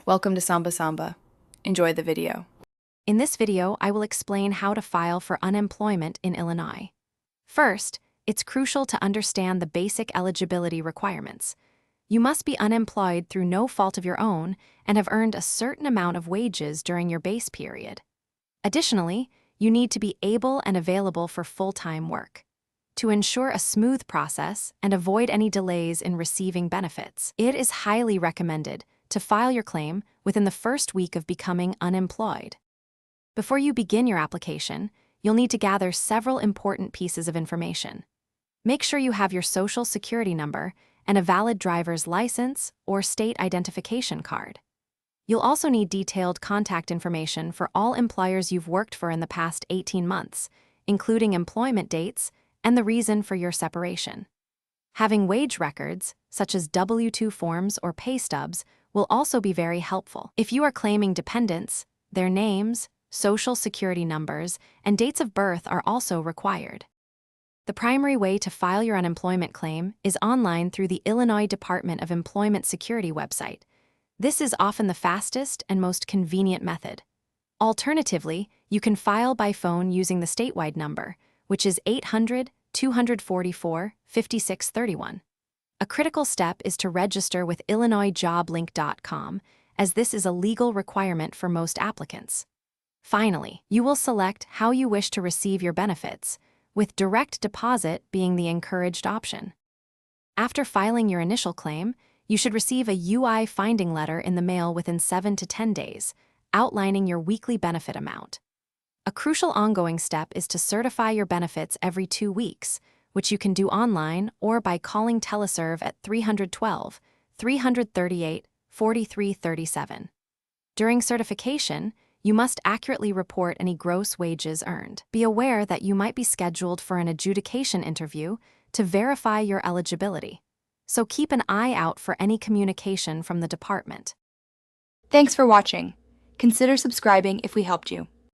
Welcome to Samba Samba. Enjoy the video. In this video, I will explain how to file for unemployment in Illinois. First, it's crucial to understand the basic eligibility requirements. You must be unemployed through no fault of your own and have earned a certain amount of wages during your base period. Additionally, you need to be able and available for full-time work. To ensure a smooth process and avoid any delays in receiving benefits, it is highly recommended to file your claim within the first week of becoming unemployed. Before you begin your application, you'll need to gather several important pieces of information. Make sure you have your Social Security number and a valid driver's license or state identification card. You'll also need detailed contact information for all employers you've worked for in the past 18 months, including employment dates and the reason for your separation. Having wage records, such as W-2 forms or pay stubs, will also be very helpful. If you are claiming dependents, their names, Social Security numbers, and dates of birth are also required. The primary way to file your unemployment claim is online through the Illinois Department of Employment Security website. This is often the fastest and most convenient method. Alternatively, you can file by phone using the statewide number, which is 800-244-5631. A critical step is to register with IllinoisJobLink.com, as this is a legal requirement for most applicants. Finally, you will select how you wish to receive your benefits, with direct deposit being the encouraged option. After filing your initial claim, you should receive a UI finding letter in the mail within 7 to 10 days, outlining your weekly benefit amount. A crucial ongoing step is to certify your benefits every 2 weeks, which you can do online or by calling Teleserve at 312-338-4337. During certification, you must accurately report any gross wages earned. Be aware that you might be scheduled for an adjudication interview to verify your eligibility, so keep an eye out for any communication from the department. Thanks for watching. Consider subscribing if we helped you.